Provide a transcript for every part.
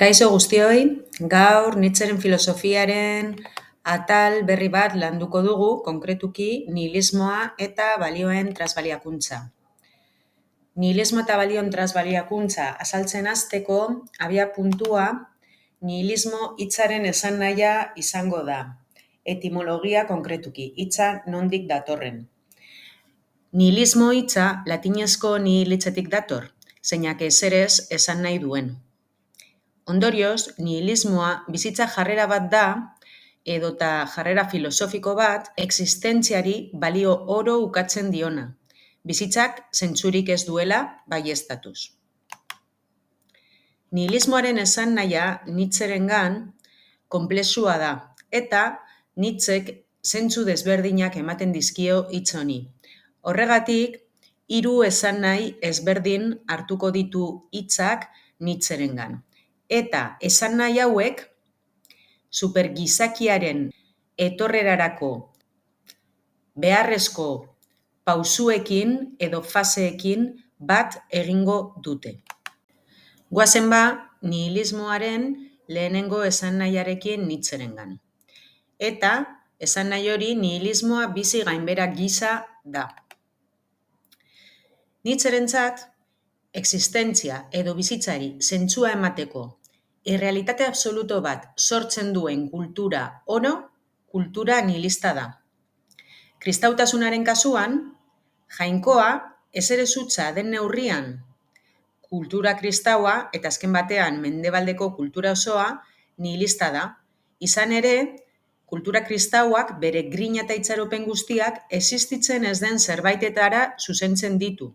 Kaixo guztioi, gaur Nietzscheren filosofiaren atal berri bat landuko dugu, konkretuki nihilismoa eta balioen transbaliakuntza. Nihilismo eta balioen transbaliakuntza azaltzen hasteko abia puntua nihilismo hitzaren esanahia izango da. Etimologia konkretuki, hitza nondik datorren. Nihilismo hitza latinezko nihil hitzetik dator, zeinak eserez esan nahi duen. Ondorioz, nihilismoa bizitza jarrera bat da, edota jarrera filosofiko bat, existentziari balio oro ukatzen diona. Bizitzak zentzurik ez duela baieztatuz. Nihilismoaren esan nahia Nietzscherengan konplexua da, eta Nietzschek zentzu desberdinak ematen dizkio hitz honi. Horregatik, 3 esan nahi ezberdin hartuko ditu hitzak Nietzscherengan. Eta esan nahi hauek supergizakiaren etorrerarako beharrezko pausuekin edo faseekin bat egingo dute. Goazen nihilismoaren lehenengo esan nahiarekin Nietzscherengan. Eta esan nahi hori nihilismoa bizi gainbera gisa da. Nietzscherentzat, existentzia edo bizitzari zentzua emateko errealitate absoluto bat sortzen duen kultura oro, kultura nihilista da. Kristautasunaren kasuan, jainkoa eserez hutsa den neurrian kultura kristaua eta azken batean mendebaldeko kultura osoa nihilista da. Izan ere, kultura kristauak bere grina eta itxaropen guztiak existitzen ez den zerbaitetara zuzentzen ditu.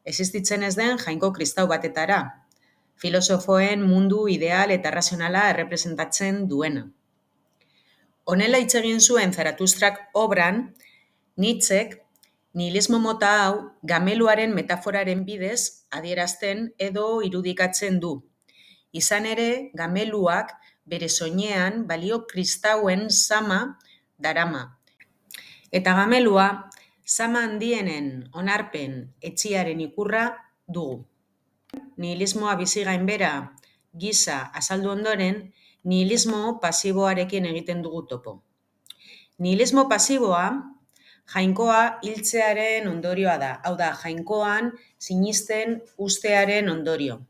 Existitzen ez den jainko kristau batetara. Filosofoen mundu ideal eta razionala errepresentatzen duena. Honela hitz egin zuen Zaratustrak obran, Nietzschek nihilismo mota hau gameluaren metaforaren bidez adierazten edo irudikatzen du. Izan ere, gameluak bere soinean balio kristauen zama darama. Eta gamelua, zama handienen onarpen etxiaren ikurra dugu. Nihilismoa bizi gainbera gisa azaldu ondoren, nihilismo pasiboarekin egiten dugu topo. Nihilismo pasiboa jainkoa hiltzearen ondorioa da, hau da, jainkoan sinisten ustearen ondorio.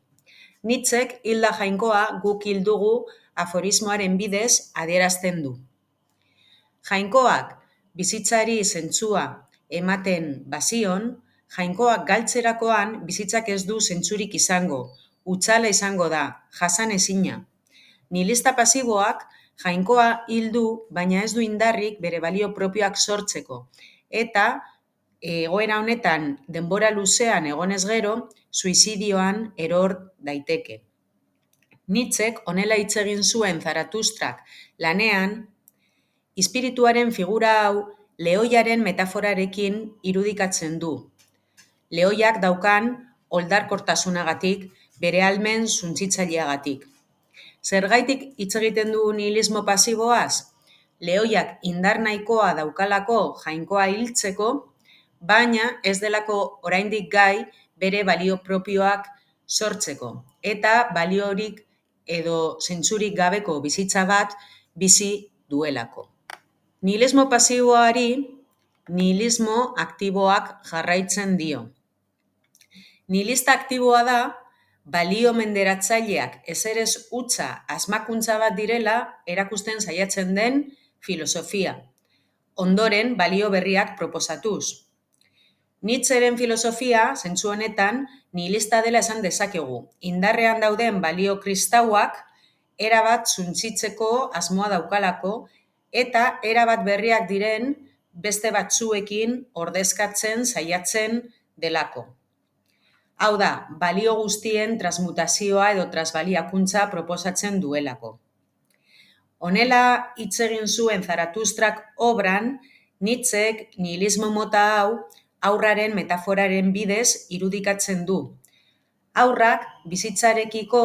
Nietzschek hilda jainkoa guk hildugu aforismoaren bidez adierazten du. Jainkoak bizitzari zentzua ematen bazion, jainkoak galtzerakoan bizitzak ez du zentzurik izango, hutsala izango da, jasan ezina. Nihilista pasiboak jainkoa hildu, baina ez du indarrik bere balio propioak sortzeko. Eta egoera honetan denbora luzean egonez gero, suizidioan eror daiteke. Nietzschek honela hitz egin zuen Zaratustrak lanean, espirituaren figura hau lehoiaren metaforarekin irudikatzen du. Lehoiak daukan oldarkortasunagatik, bere ahalmen suntsitzaileagatik. Zergaitik hitz egiten du nihilismo pasiboaz? Lehoiak indar nahikoa daukalako jainkoa hiltzeko, baina ez delako oraindik gai bere balio propioak sortzeko, eta baliorik edo zentzurik gabeko bizitza bat bizi duelako. Nihilismo pasiboari nihilismo aktiboak jarraitzen dio. Nihilista aktiboa da, balio menderatzaileak eserez hutsa asmakuntza bat direla erakusten saiatzen den filosofia. Ondoren, balio berriak proposatuz. Nietzscheren filosofia, zentzu honetan, nihilista dela esan dezakegu. Indarrean dauden balio kristauak erabat suntsitzeko asmoa daukalako eta erabat berriak diren beste batzuekin ordezkatzen saiatzen delako. Hau da, balio guztien transmutazioa edo transbaliakuntza proposatzen duelako. Honela hitz egin zuen Zaratustrak obran, Nietzschek nihilismo mota hau haurraren metaforaren bidez irudikatzen du. Haurrak bizitzarekiko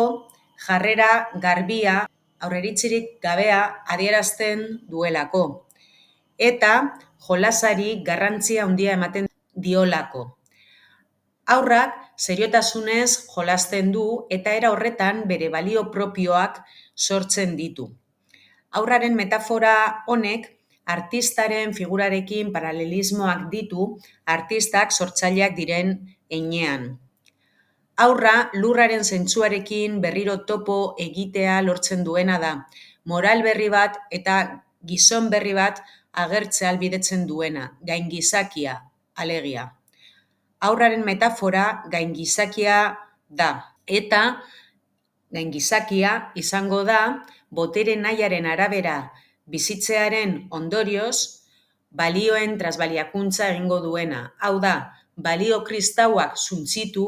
jarrera garbia, aurreiritzirik gabea adierazten duelako. Eta jolasari garrantzia handia ematen diolako. Haurrak seriotasunez jolasten du eta era horretan bere balio propioak sortzen ditu. Haurraren metafora honek artistaren figurarekin paralelismoak ditu artistak sortzaileak diren heinean. Haurra lurraren zentzuarekin berriro topo egitea lortzen duena da, moral berri bat eta gizon berri bat agertzea ahalbidetzen duena, gaingizakia, alegia. Haurraren metafora gaingizakia da, eta gaingizakia izango da botere nahiaren arabera bizitzearen ondorioz balioen trasbaliakuntza egingo duena. Hau da, balio kristauak suntsitu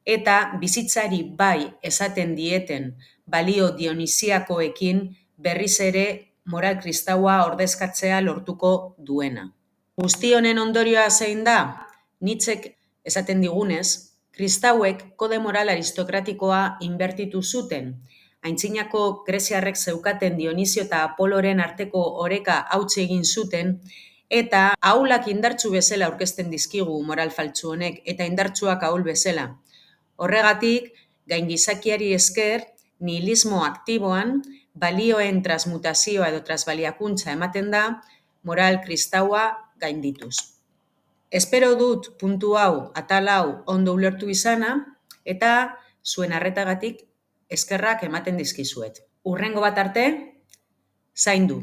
eta bizitzari bai esaten dieten balio dionisiakoekin berriz ere moral kristaua ordezkatzea lortuko duena. Guzti honen ondorioa zein da? Nietzschek esaten digunez, kristauek kode moral aristokratikoa inbertitu zuten. Aintzinako greziarrek zeukaten Dionisio eta Apoloren arteko oreka hautsi egin zuten, eta ahulak indartsu bezala aurkezten dizkigu moral faltsu honek, eta indartsuak ahul bezala. Horregatik, gaingizakiari esker, nihilismo aktiboan, balioen transmutazioa edo trasbaliakuntza ematen da, moral kristaua gaindituz. Espero dut puntu hau, atal hau, ondo ulertu izana, eta zuen arretagatik eskerrak ematen dizkizuet. Hurrengo bat arte, zaindu.